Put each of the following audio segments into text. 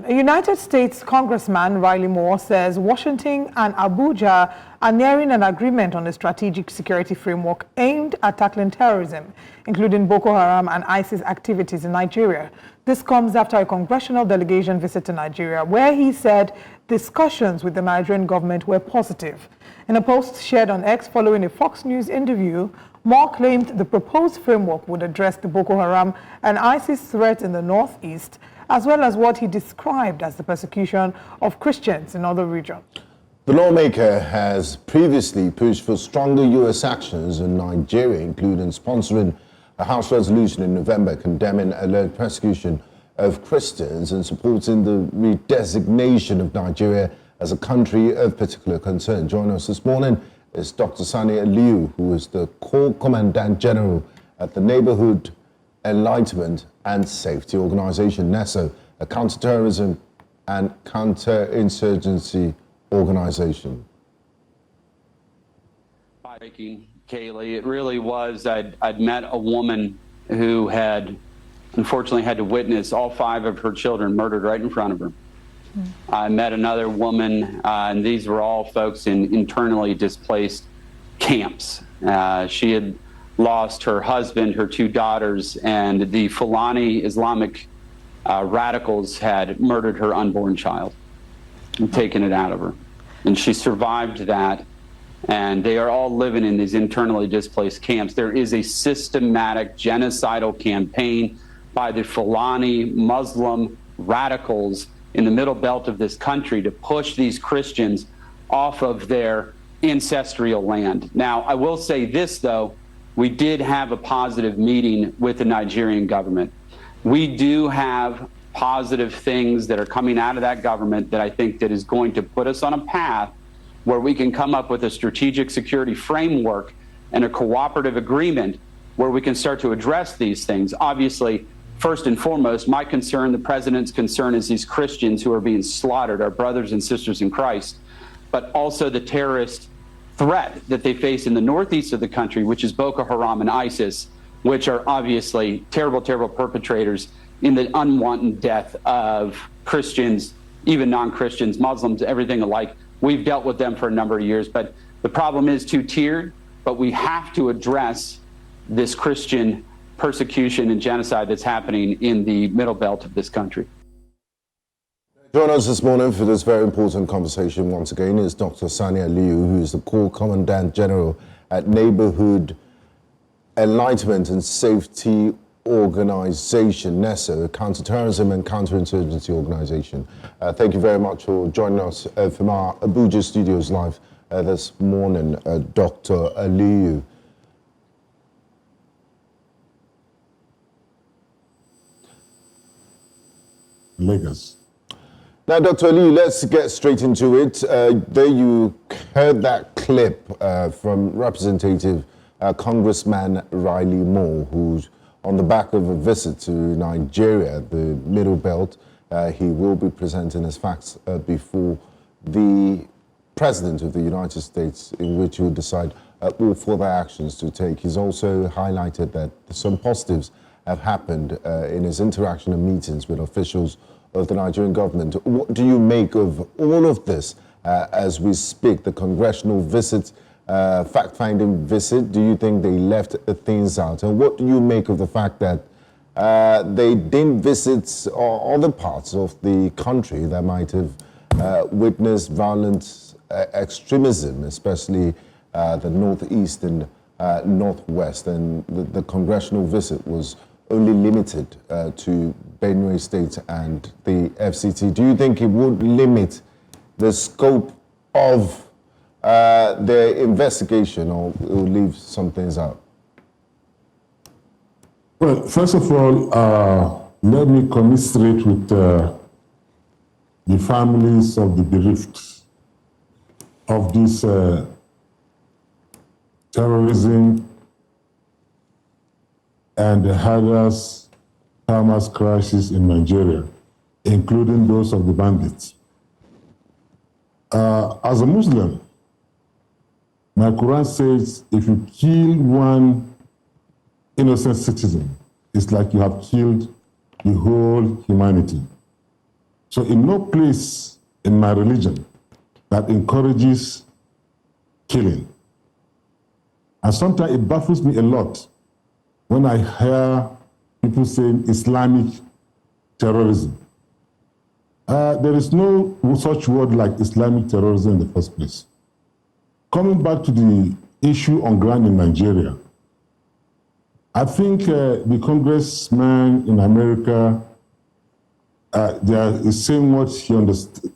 A United States Congressman, Riley Moore, says Washington and Abuja are nearing an agreement on a strategic security framework aimed at tackling terrorism, including Boko Haram and ISIS activities in Nigeria. This comes after a congressional delegation visit to Nigeria, where he said discussions with the Nigerian government were positive. In a post shared on X following a Fox News interview, Moore claimed the proposed framework would address the Boko Haram and ISIS threat in the northeast, as well as what he described as the persecution of Christians in other regions. The lawmaker has previously pushed for stronger U.S. actions in Nigeria, including sponsoring a House resolution in November condemning alleged persecution of Christians and supporting the redesignation of Nigeria as a country of particular concern. Joining us this morning is Dr. Sani Aliyu, who is the Commandant General at the Neighbourhood, Enlightenment and Safety Organization, NESO, a counterterrorism and counterinsurgency organization. Breaking, Kaylee, it really was. I'd met a woman who had unfortunately had to witness all 5 of her children murdered right in front of her. I met another woman, and these were all folks in internally displaced camps. She had lost her husband, her 2 daughters, and the Fulani Islamic radicals had murdered her unborn child and taken it out of her. And she survived that, and they are all living in these internally displaced camps. There is a systematic genocidal campaign by the Fulani Muslim radicals in the middle belt of this country to push these Christians off of their ancestral land. Now, I will say this, though. We did have a positive meeting with the Nigerian government. We do have positive things that are coming out of that government that I think that is going to put us on a path where we can come up with a strategic security framework and a cooperative agreement where we can start to address these things. Obviously, first and foremost, my concern, the president's concern, is these Christians who are being slaughtered, our brothers and sisters in Christ, but also the terrorist threat that they face in the northeast of the country, which is Boko Haram and ISIS, which are obviously terrible, terrible perpetrators in the unwanted death of Christians, even non-Christians, Muslims, everything alike. We've dealt with them for a number of years, but the problem is 2-tiered, but we have to address this Christian persecution and genocide that's happening in the middle belt of this country. Join us this morning for this very important conversation once again is Dr. Sani Aliyu, who is the Commandant General at Neighbourhood, Enlightenment and Safety Organization, NESO, a counterterrorism and counterinsurgency organization. Thank you very much for joining us from our Abuja studios live this morning, Dr. Aliyu. Lagos. Now, Dr. Aliyu, let's get straight into it. There you heard that clip from Representative Congressman Riley Moore, who's on the back of a visit to Nigeria, the Middle Belt. He will be presenting his facts before the President of the United States, in which he will decide all further actions to take. He's also highlighted that some positives have happened in his interaction and meetings with officials of the Nigerian government. What do you make of all of this as we speak? The congressional visit, fact-finding visit, do you think they left things out? And what do you make of the fact that they didn't visit other parts of the country that might have witnessed violent extremism, especially the northeast and northwest, and the congressional visit was only limited to Benue State and the FCT. Do you think it would limit the scope of their investigation, or it will leave some things out? Well, first of all, let me commiserate with the families of the bereaved of this terrorism and the hazardous farmers' crisis in Nigeria, including those of the bandits. As a Muslim, my Quran says if you kill one innocent citizen, it's like you have killed the whole humanity. So in no place in my religion that encourages killing. And sometimes it baffles me a lot when I hear people saying Islamic terrorism. There is no such word like Islamic terrorism in the first place. Coming back to the issue on ground in Nigeria, I think the congressman in America, there is saying what he understood,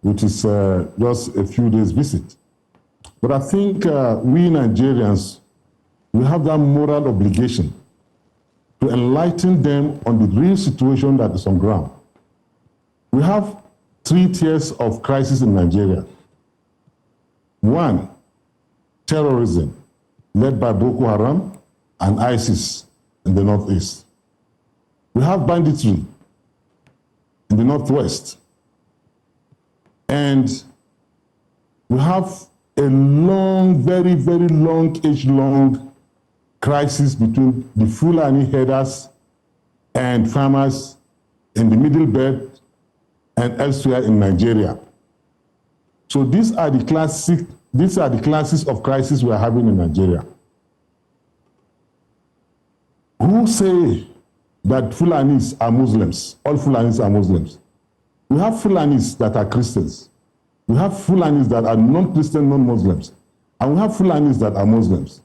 which is just a few days visit. But I think we Nigerians, we have that moral obligation to enlighten them on the real situation that is on ground. We have 3 tiers of crisis in Nigeria. 1, terrorism, led by Boko Haram and ISIS in the northeast. We have banditry in the northwest. And we have a long, very, very long, age-long crisis between the Fulani herders and farmers in the Middle Belt and elsewhere in Nigeria. So these are the classes of crisis we are having in Nigeria. Who say that Fulanis are Muslims? All Fulanis are Muslims. We have Fulanis that are Christians. We have Fulanis that are non-Christian, non-Muslims. And we have Fulanis that are Muslims.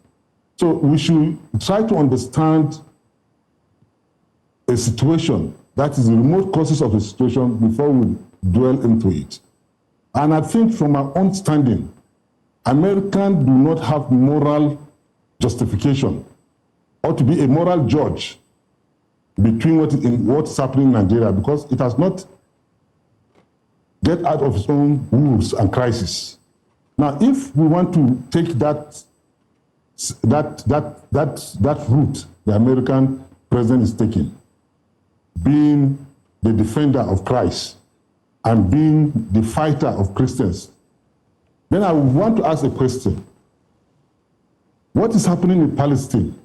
So we should try to understand a situation that is the remote causes of a situation before we dwell into it. And I think from our own standing, Americans do not have moral justification or to be a moral judge between what's happening in Nigeria, because it has not get out of its own rules and crisis. Now, if we want to take that route the American president is taking, being the defender of Christ and being the fighter of Christians, then I want to ask a question. What is happening in Palestine?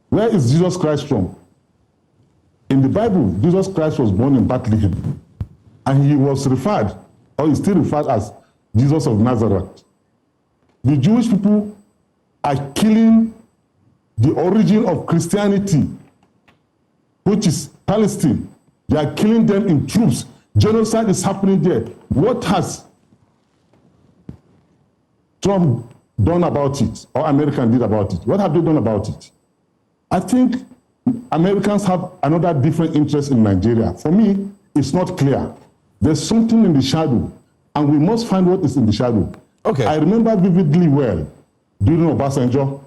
Where is Jesus Christ from? In the Bible, Jesus Christ was born in Bethlehem, and he was referred, or is still referred as Jesus of Nazareth. The Jewish people are killing the origin of Christianity, which is Palestine. They are killing them in troops. Genocide is happening there. What has Trump done about it, or America did about it? What have they done about it? I think Americans have another different interest in Nigeria. For me, it's not clear. There's something in the shadow, and we must find what is in the shadow. Okay. I remember vividly well, during Obasanjo,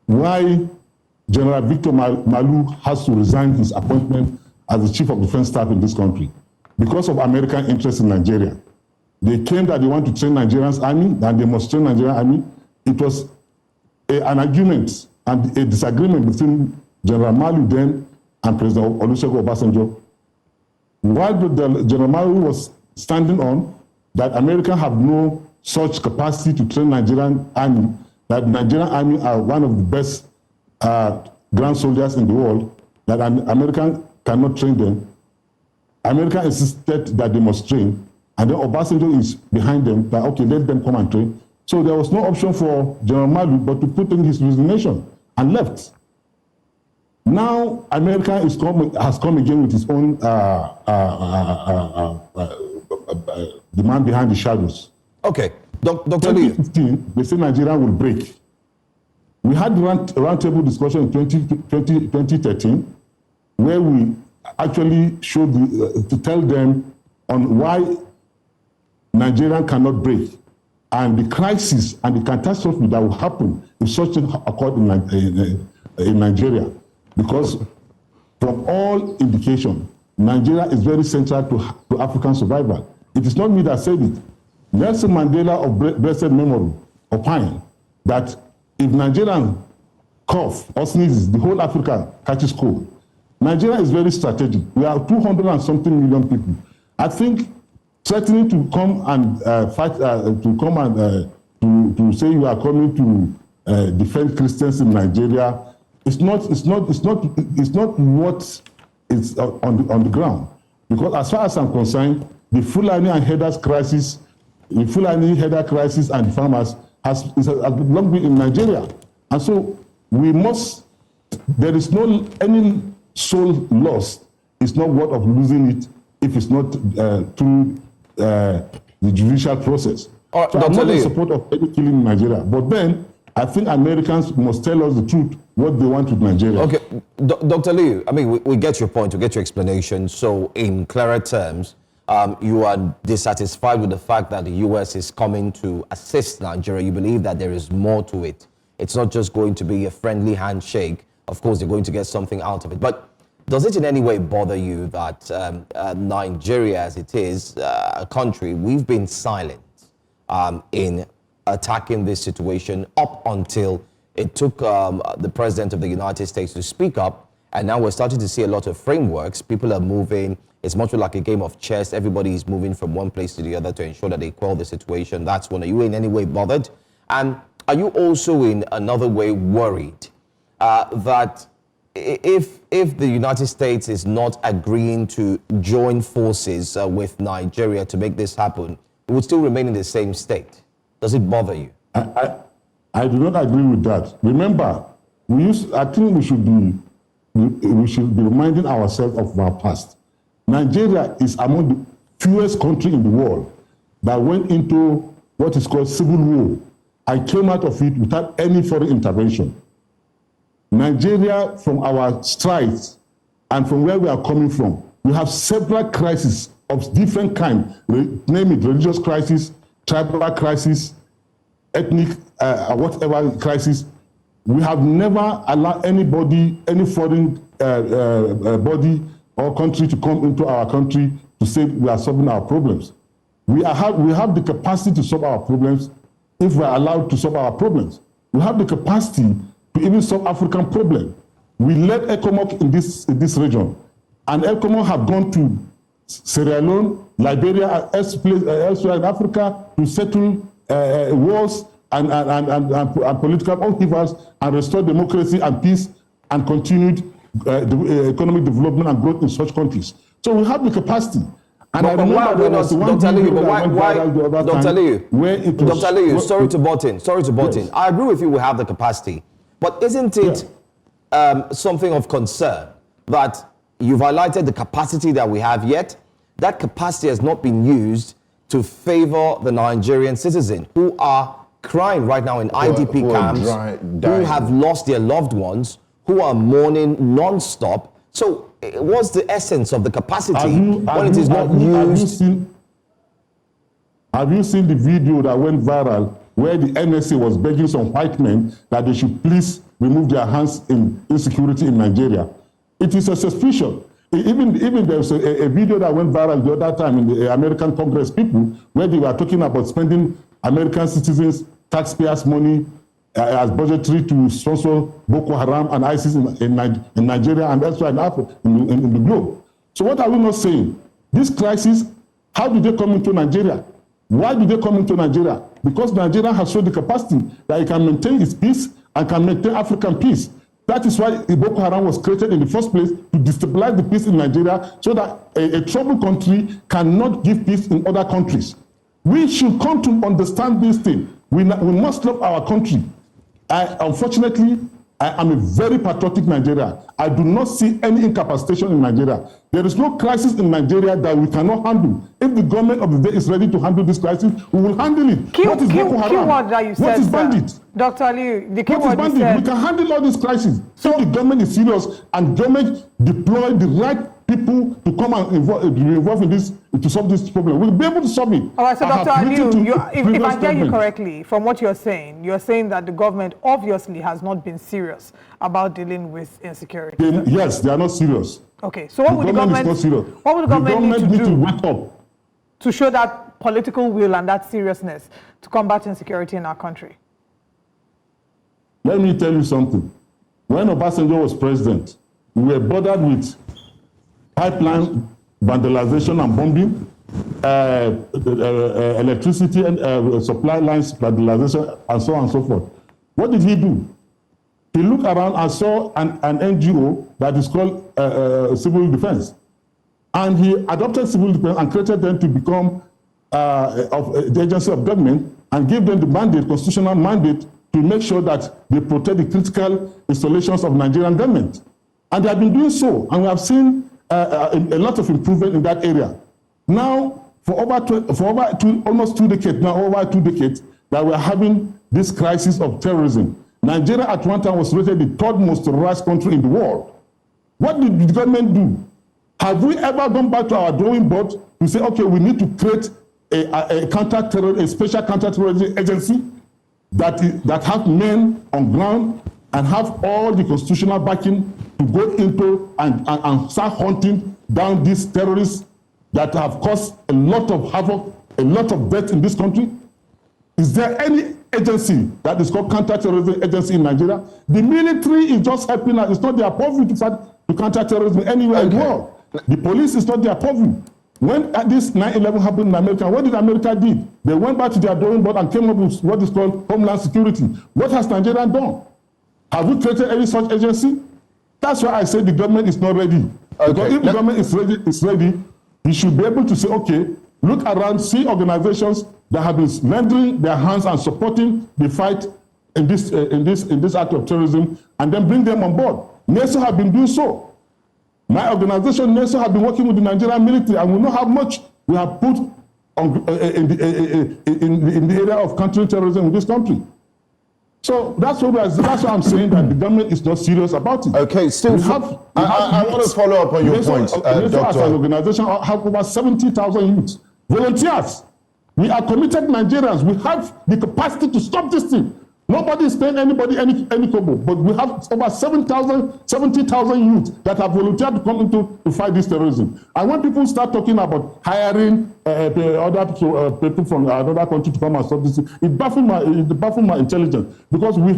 why General Victor Malu has to resign his appointment as the Chief of Defense Staff in this country because of American interest in Nigeria. They claimed that they want to train Nigeria's army, and they must train Nigerian army. It was an argument and a disagreement between General Malu then and President Olusegun Obasanjo. While General Malu was standing on that Americans have no such capacity to train Nigerian army, that Nigerian army are one of the best ground soldiers in the world, that American cannot train them. America insisted that they must train, and then Obasanjo is behind them, that okay, let them come and train. So there was no option for General Malu but to put in his resignation and left. Now America has come again with its own demand behind the shadows. Okay, Dr. In 2015, they say Nigeria will break. We had a roundtable discussion in 2013, where we actually showed to tell them on why Nigeria cannot break, and the crisis and the catastrophe that will happen if such thing occurred in Nigeria. Because from all indication, Nigeria is very central to African survival. It is not me that said it. Nelson Mandela of blessed memory opined that if Nigerian cough or sneezes, the whole Africa catches cold. Nigeria is very strategic. We are 200 and something million people. I think threatening to come and fight, to come and to say you are coming to defend Christians in Nigeria, it's not what is on the ground. Because as far as I'm concerned, the Fulani and header crisis, and the farmers has long been in Nigeria. And so there is no any soul lost. It's not worth of losing it if it's not through the judicial process. So I'm not in support of any killing in Nigeria. But then, I think Americans must tell us the truth, what they want with Nigeria. Okay, Dr. Aliyu, I mean, we get your point, we get your explanation. So in clearer terms, you are dissatisfied with the fact that the U.S. is coming to assist Nigeria. You believe that there is more to it. It's not just going to be a friendly handshake. Of course, they're going to get something out of it. But does it in any way bother you that Nigeria, as it is, a country, we've been silent in attacking this situation up until it took the President of the United States to speak up, and now we're starting to see a lot of frameworks. People are moving. It's much like a game of chess. Everybody is moving from one place to the other to ensure that they quell the situation. That's one. Are you in any way bothered? And are you also in another way worried that if the United States is not agreeing to join forces with Nigeria to make this happen, it would still remain in the same state? Does it bother you? I do not agree with that. Remember, I think we should be reminding ourselves of our past. Nigeria is among the fewest countries in the world that went into what is called civil war. I came out of it without any foreign intervention. Nigeria, from our strides and from where we are coming from, we have several crises of different kinds, name it religious crisis, tribal crisis, ethnic, whatever crisis. We have never allowed anybody, any foreign body or country to come into our country to say we are solving our problems. We have the capacity to solve our problems if we are allowed to solve our problems. We have the capacity to even solve African problems. We led ECOWAS in this region, and ECOWAS have gone to Sierra Leone, Liberia, elsewhere in Africa to settle wars and political upheavals and restore democracy and peace and continued economic development and growth in such countries. So we have the capacity. And I remember there was one video that went viral the other time where it was... Dr. Aliyu, sorry to butt in. Yes. I agree with you, we have the capacity. But isn't it something of concern that you've highlighted the capacity that we have, yet that capacity has not been used to favor the Nigerian citizens who are crying right now in IDP camps, who have lost their loved ones, who are mourning non-stop? So what's the essence of the capacity when it is not used? Have you seen the video that went viral where the NSA was begging some white men that they should please remove their hands in insecurity in Nigeria? It is a suspicion. Even there was a video that went viral the other time in the American Congress people where they were talking about spending American citizens, taxpayers' money as budgetary to sponsor Boko Haram and ISIS in Nigeria and elsewhere in Africa, in the globe. So what are we not saying? This crisis, how did they come into Nigeria? Why did they come into Nigeria? Because Nigeria has shown the capacity that it can maintain its peace and can maintain African peace. That is why Boko Haram was created in the first place, to destabilize the peace in Nigeria so that a troubled country cannot give peace in other countries. We should come to understand this thing. We must love our country. Unfortunately, I am a very patriotic Nigerian. I do not see any incapacitation in Nigeria. There is no crisis in Nigeria that we cannot handle. If the government of the day is ready to handle this crisis, we will handle it. What is Boko Haram? What is bandit? Dr. Aliyu, the keyword what is bandit? We can handle all these crises. So the government is serious and government deploy the right people to come and involve in this, to solve this problem. We'll be able to solve it. All right, so Dr. Aliyu, if I get you correctly, from what you're saying that the government obviously has not been serious about dealing with insecurity. Yes, they are not serious. Okay, so what would the government need to do wake up to show that political will and that seriousness to combat insecurity in our country? Let me tell you something. When Obasanjo was president, we were bothered with pipeline vandalization and bombing, electricity and supply lines vandalization, and so on and so forth. What did he do? he looked around and saw an NGO that is called Civil Defense. And he adopted Civil Defense and created them to become the agency of government and gave them the mandate, constitutional mandate, to make sure that they protect the critical installations of Nigerian government. And they have been doing so, and we have seen a lot of improvement in that area. Now, for almost 2 decades now, over 2 decades, that we're having this crisis of terrorism. Nigeria at one time was rated the third most terrorized country in the world. What did the government do? Have we ever gone back to our drawing board to say, okay, we need to create a special counter-terrorism agency that have men on ground and have all the constitutional backing to go into and start hunting down these terrorists that have caused a lot of havoc, a lot of death in this country? Is there any agency that is called counter-terrorism agency in Nigeria? The military is just helping us. It's not their purview to counter terrorism anywhere in the world. The police is not their purview. When this 9/11 happened in America, what did America do? They went back to their drawing board and came up with what is called Homeland Security. What has Nigeria done? Have we created any such agency? That's why I say the government is not ready. Okay. Because if the government is ready, you should be able to say, okay, look around, see organizations that have been lending their hands and supporting the fight in this act of terrorism, and then bring them on board. NESO have been doing so. My organization, NESO, have been working with the Nigerian military, and we know how much we have put on, in the area of countering terrorism in this country. So that's what I'm saying, that the government is not serious about it. Okay, still, I want to follow up on your point, Doctor. As an organization, have over 70,000 youths, volunteers. We are committed Nigerians. We have the capacity to stop this thing. Nobody is paying anybody any kobo, but we have over 70,000 youths that have volunteered to come to fight this terrorism. And when people start talking about hiring other people from another country to come and stop this thing, it baffles my intelligence, because we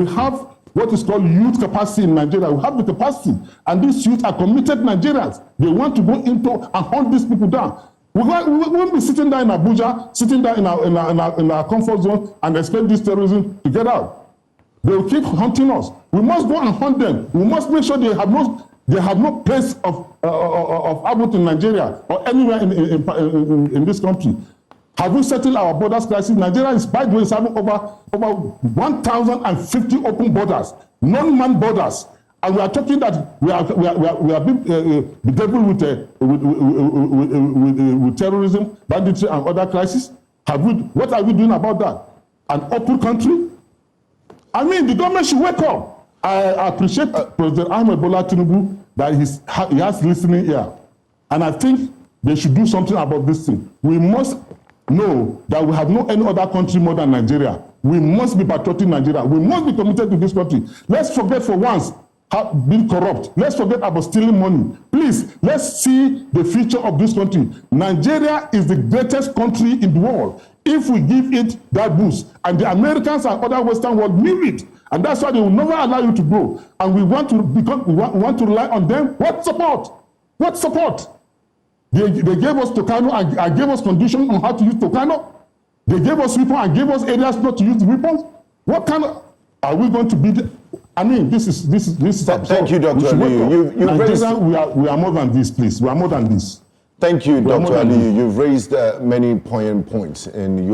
have what is called youth capacity in Nigeria. We have the capacity, and these youth are committed Nigerians. They want to go into and hunt these people down. We won't be sitting there in Abuja, sitting there in our comfort zone and expect this terrorism to get out. They will keep hunting us. We must go and hunt them. We must make sure they have no place of abode in Nigeria or anywhere in this country. Have we settled our borders crisis? Nigeria is, by the way, having over 1,050 open borders, non-manned borders. And we are talking that we are being bedeviled with terrorism, banditry, and other crises. What are we doing about that? An open country? I mean, the government should wake up. I appreciate President Ahmed Bola Tinubu that he has listening ear, and I think they should do something about this thing. We must know that we have no any other country more than Nigeria. We must be patriotic Nigeria. We must be committed to this country. Let's forget for once being corrupt. Let's forget about stealing money. Please, let's see the future of this country. Nigeria is the greatest country in the world. If we give it that boost, and the Americans and other Western world knew it, and that's why they will never allow you to grow. And we want to rely on them. What support? What support? They gave us Tucano and gave us conditions on how to use Tucano. They gave us weapons and gave us areas not to use the weapons. What kind of are we going to be? I mean, this is absurd. Thank you, Dr. Aliyu. We are more than this, please. We are more than this. Thank you, Dr. Aliyu. You've raised many poignant points in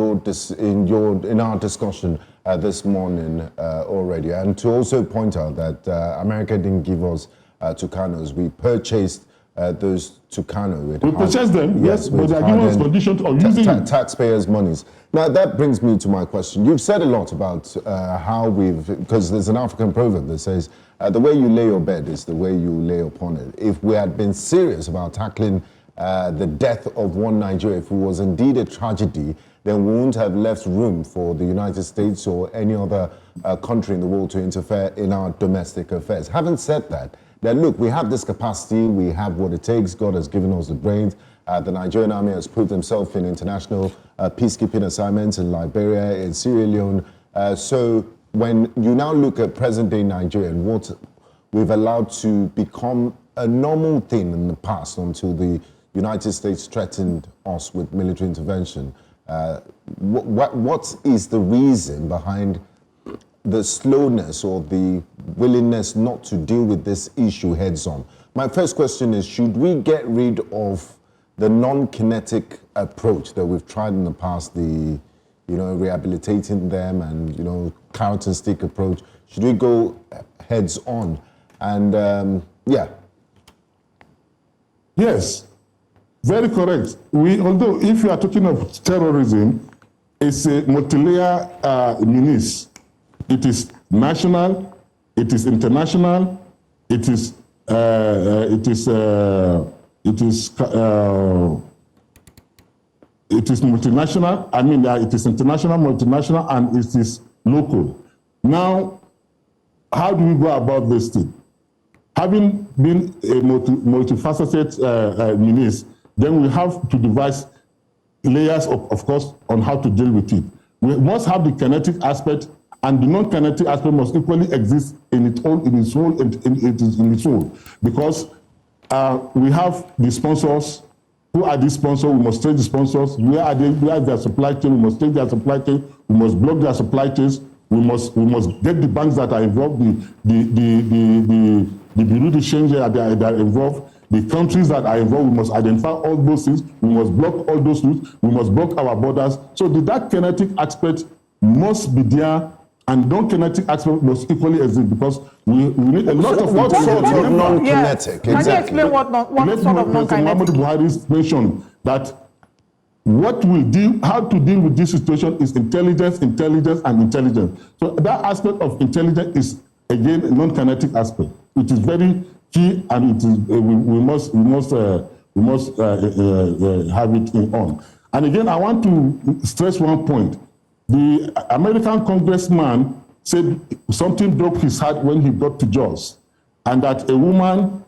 our discussion this morning already, and to also point out that America didn't give us Tucanos. We purchased those Tucano. We purchased them, yes, but they are giving us conditions of using taxpayers' monies. Now that brings me to my question. You've said a lot about how because there's an African proverb that says, the way you lay your bed is the way you lay upon it. If we had been serious about tackling the death of one Nigeria, if it was indeed a tragedy, then we wouldn't have left room for the United States or any other country in the world to interfere in our domestic affairs. Having said that, then look, we have this capacity, we have what it takes, God has given us the brains. The Nigerian army has proved himself in international peacekeeping assignments in Liberia, in Sierra Leone. So when you now look at present-day Nigeria and what we've allowed to become a normal thing in the past until the United States threatened us with military intervention, what is the reason behind the slowness or the willingness not to deal with this issue heads on. My first question is, should we get rid of the non-kinetic approach that we've tried in the past, the, rehabilitating them and, carrot and stick approach? Should we go heads on? And Yes, very correct. Although if you are talking of terrorism, it's a multi-layer menace. It is national, it is international, it is multinational. I mean, it is international, multinational, and it is local. Now, how do we go about this thing? Having been a multifaceted menace, then we have to devise layers, of course, on how to deal with it. We must have the kinetic aspect, and the non-kinetic aspect must equally exist in its whole, because we have the sponsors. Who are these sponsors? We must trace the sponsors. Where are they? Where is their supply chain? We must take their supply chain. We must block their supply chains. We must get the banks that are involved, the bureau de change that are involved, the countries that are involved. We must identify all those things. We must block all those routes. We must block our borders. So that kinetic aspect must be there, and non-kinetic aspect must equally exist, because we need a lot of... What sort of non-kinetic? Can you explain what sort of non-kinetic? Buhari mentioned that how to deal with this situation is intelligence, and intelligence. So that aspect of intelligence is, again, a non-kinetic aspect. It is very key, and it is, we must have it on. And again, I want to stress one point. The American congressman said something broke his heart when he got to Jos, and that a woman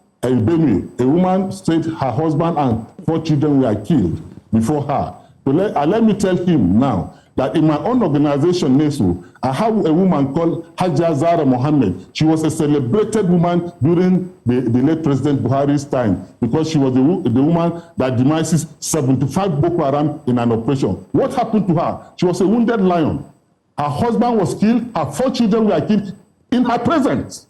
said her husband and 4 children were killed before her. So let me tell him now that in my own organization, NESO, I have a woman called Hajia Zara Mohammed. She was a celebrated woman during the late President Buhari's time, because she was the woman that demises 75 Boko Haram in an operation. What happened to her? She was a wounded lion. Her husband was killed. Her 4 children were killed in her presence.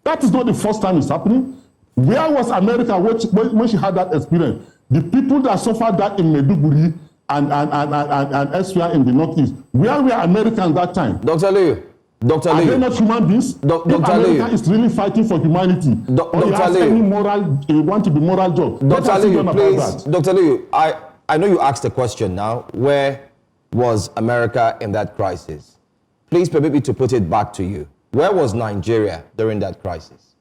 That is not the first time it's happening. Where was America when she had that experience? The people that suffered that in Maiduguri and elsewhere in the Northeast, where were Americans that time? Dr. Aliyu. Are they not human beings? If America is really fighting for humanity, or he has any moral, he want to be moral job. Dr. Aliyu, please. Dr. Aliyu, I know you asked a question now. Where was America in that crisis? Please permit me to put it back to you. Where was Nigeria during that crisis?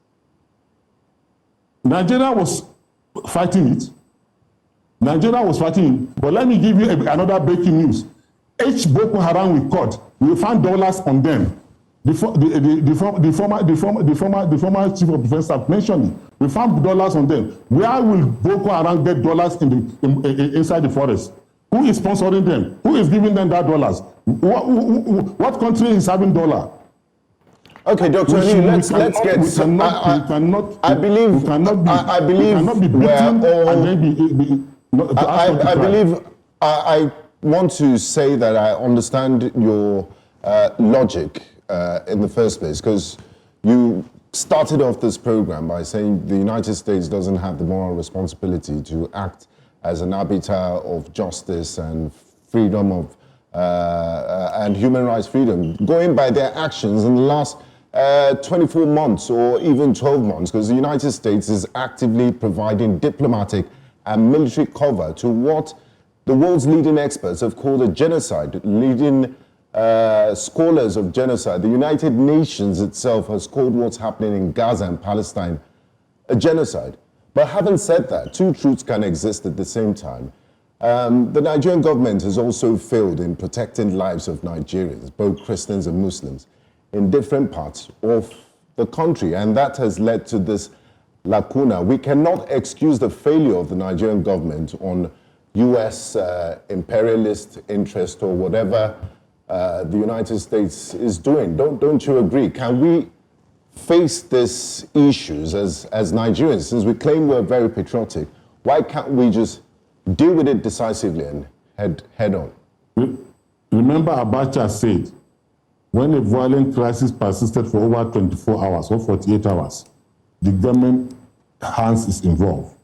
Nigeria was fighting it. But let me give you another breaking news. Boko Haram we caught, we found dollars on them. The former chief of defense staff mentioned it. We found dollars on them. Where will Boko Haram get dollars inside the forest? Who is sponsoring them? Who is giving them that dollars? What country is having dollar? Okay, Dr. Aliyu, let's get. I want to say that I understand your logic in the first place, because you started off this program by saying the United States doesn't have the moral responsibility to act as an arbiter of justice and freedom of and human rights freedom, going by their actions in the last 24 months or even 12 months, because the United States is actively providing diplomatic and military cover to what the world's leading experts have called a genocide, leading scholars of genocide. The United Nations itself has called what's happening in Gaza and Palestine a genocide. But having said that, two truths can exist at the same time. The Nigerian government has also failed in protecting lives of Nigerians, both Christians and Muslims, in different parts of the country, and that has led to this lacuna. We cannot excuse the failure of the Nigerian government on US imperialist interest or whatever the United States is doing. Don't you agree? Can we face these issues as Nigerians, since we claim we're very patriotic? Why can't we just deal with it decisively and head on? Remember, Abacha said when a violent crisis persisted for over 24 hours or 48 hours, the government hands is involved.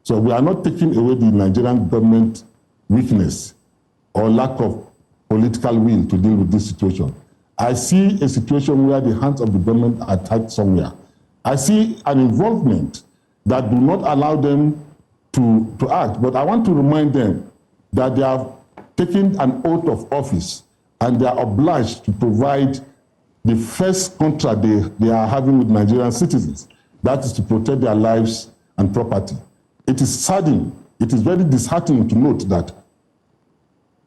So we are not taking away the Nigerian government weakness or lack of political will to deal with this situation. I see a situation where the hands of the government are tied somewhere. I see an involvement that do not allow them to act. But I want to remind them that they have taken an oath of office and they are obliged to provide the first contract they are having with Nigerian citizens. That is to protect their lives and property. It is saddening, it is very disheartening to note that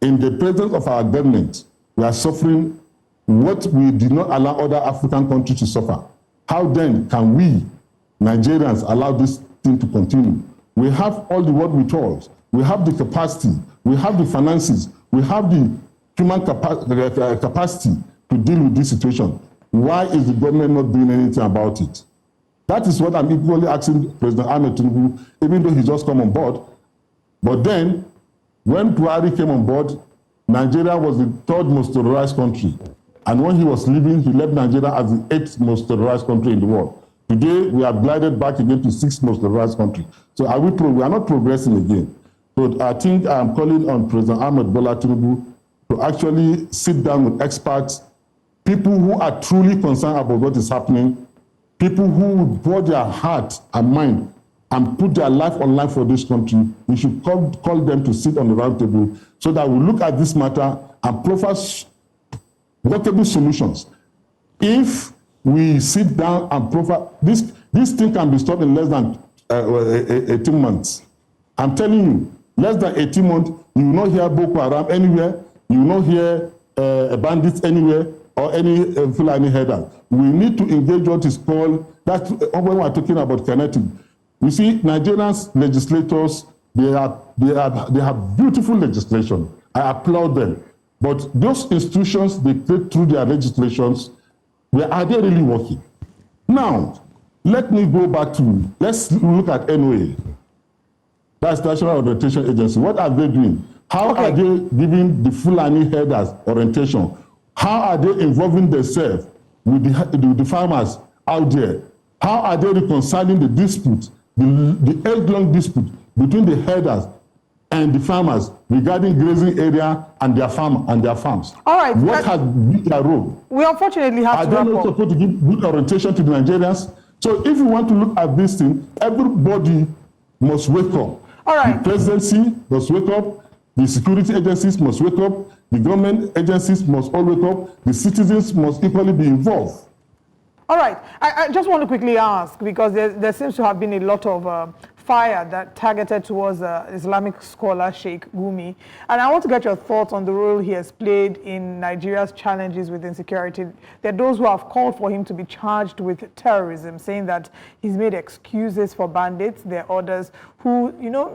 in the presence of our government, we are suffering what we did not allow other African countries to suffer. How then can we, Nigerians, allow this thing to continue? We have all the wherewithal, we have the capacity, we have the finances, we have the human capacity to deal with this situation. Why is the government not doing anything about it? That is what I'm equally asking President Ahmed Tinubu, even though he just come on board. But then, when Buhari came on board, Nigeria was the third most terrorized country. And when he was leaving, he left Nigeria as the 8th most terrorized country in the world. Today, we have glided back again to 6th most terrorized country. So we are not progressing again. So I think I'm calling on President Ahmed Bola Tinubu to actually sit down with experts, people who are truly concerned about what is happening, people who would pour their heart and mind and put their life on line for this country. We should call them to sit on the round table so that we look at this matter and provide workable solutions. If we sit down and provide, this thing can be stopped in less than 18 months. I'm telling you, less than 18 months, you will not hear Boko Haram anywhere, you will not hear bandits anywhere, or any Fulani header. We need to engage what is called, that's when we're talking about kinetic. You see, Nigerian legislators, they have beautiful legislation. I applaud them. But those institutions they create through their legislations, where are they really working? Now, let me go back to, let's look at NOA. That's National Orientation Agency. What are they doing? How are they giving the Fulani headers orientation? How are they involving themselves with the farmers out there? How are they reconciling the dispute, the age-long dispute between the herders and the farmers regarding grazing area and their farms? All right. What has been their role? We unfortunately have to wrap up. Are they not supposed to give good orientation to the Nigerians? So if you want to look at this thing, everybody must wake up. All right. The presidency must wake up. The security agencies must wake up. The government agencies must all wake up. The citizens must equally be involved. All right. I just want to quickly ask, because there seems to have been a lot of fire that targeted towards Islamic scholar Sheikh Gumi. And I want to get your thoughts on the role he has played in Nigeria's challenges with insecurity. There are those who have called for him to be charged with terrorism, saying that he's made excuses for bandits. There are others who,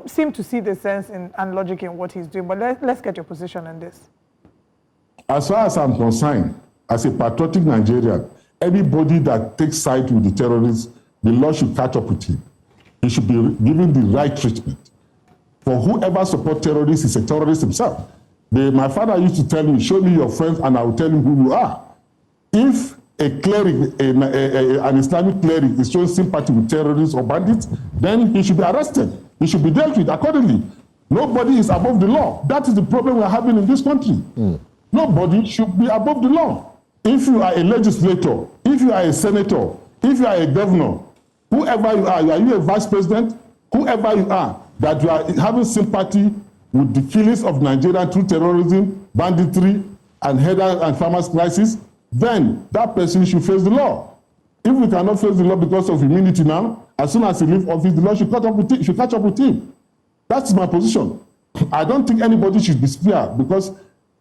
seem to see the sense and logic in what he's doing. But let's get your position on this. As far as I'm concerned, as a patriotic Nigerian, anybody that takes side with the terrorists, the law should catch up with him. He should be given the right treatment. For whoever supports terrorists is a terrorist himself. My father used to tell me, show me your friends and I will tell you who you are. If a cleric, an Islamic cleric is showing sympathy with terrorists or bandits, then he should be arrested. He should be dealt with accordingly. Nobody is above the law. That is the problem we're having in this country. Nobody should be above the law. If you are a legislator, if you are a senator, if you are a governor, whoever you are you a vice president, whoever you are, that you are having sympathy with the killings of Nigeria through terrorism, banditry, and header and farmers' crisis, then that person should face the law. If we cannot face the law because of immunity now, as soon as he leaves office, the law should catch up with him. That's my position. I don't think anybody should be spared because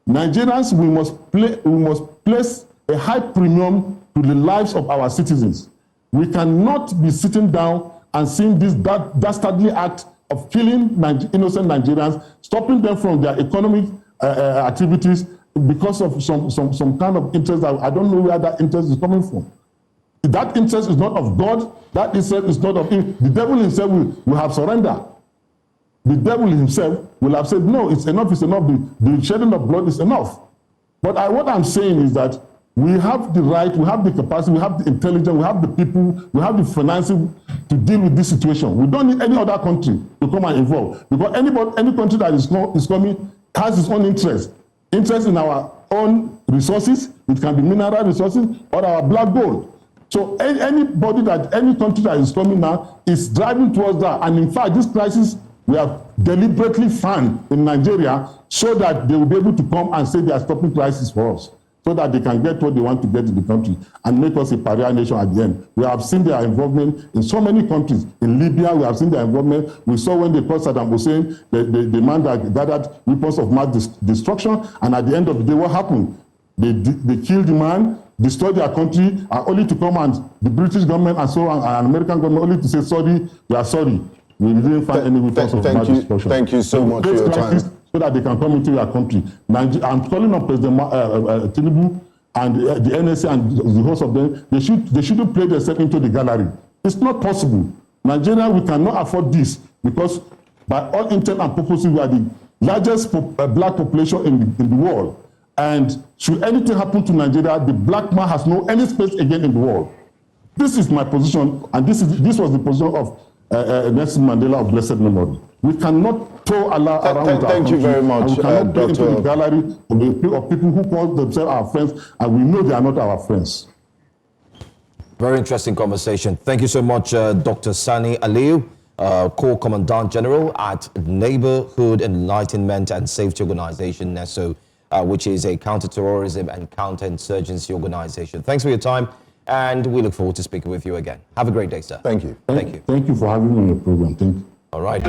Nigerians, we must place a high premium to the lives of our citizens. We cannot be sitting down and seeing this dastardly act of killing innocent Nigerians, stopping them from their economic activities because of some kind of interest that I don't know where that interest is coming from. That interest is not of God. That interest is not of him. The devil himself will have surrendered. The devil himself will have said, no, it's enough, it's enough. The shedding of blood is enough. But what I'm saying is that We have the right, we have the capacity, we have the intelligence, we have the people, we have the financing to deal with this situation. We don't need any other country to come and involve, because any country that is coming has its own interest in our own resources. It can be mineral resources or our black gold. So any country that is coming now is driving towards that. And in fact, this crisis we have deliberately found in Nigeria so that they will be able to come and say they are stopping crisis for us, so that they can get what they want to get in the country and make us a pariah nation at the end. We have seen their involvement in so many countries. In Libya, we have seen their involvement. We saw when they caught Saddam Hussein, the man that gathered weapons of mass destruction, and at the end of the day, what happened? They killed the man, destroyed their country, and only to come and the British government and so on, and American government only to say, sorry, we are sorry. We didn't find any weapons of mass destruction. Thank you so much for your time. So that they can come into your country. I'm calling on President Tinubu and the NSA and the host of them. They shouldn't play themselves into the gallery. It's not possible. Nigeria, we cannot afford this, because by all intent and purposes, we are the largest black population in the world. And should anything happen to Nigeria, the black man has no any space again in the world. This is my position, and this was the position of Nelson Mandela of blessed memory. We cannot throw Allah around with our Thank you very much, we cannot get into the gallery of people who call themselves our friends, and we know they are not our friends. Very interesting conversation. Thank you so much, Dr. Sani Aliyu, Co-Commandant General at Neighbourhood, Enlightenment and Safety Organization, NESO, which is a counter-terrorism and counter-insurgency organization. Thanks for your time, and we look forward to speaking with you again. Have a great day, sir. Thank you. Thank you for having me on the program. Thank you. All right.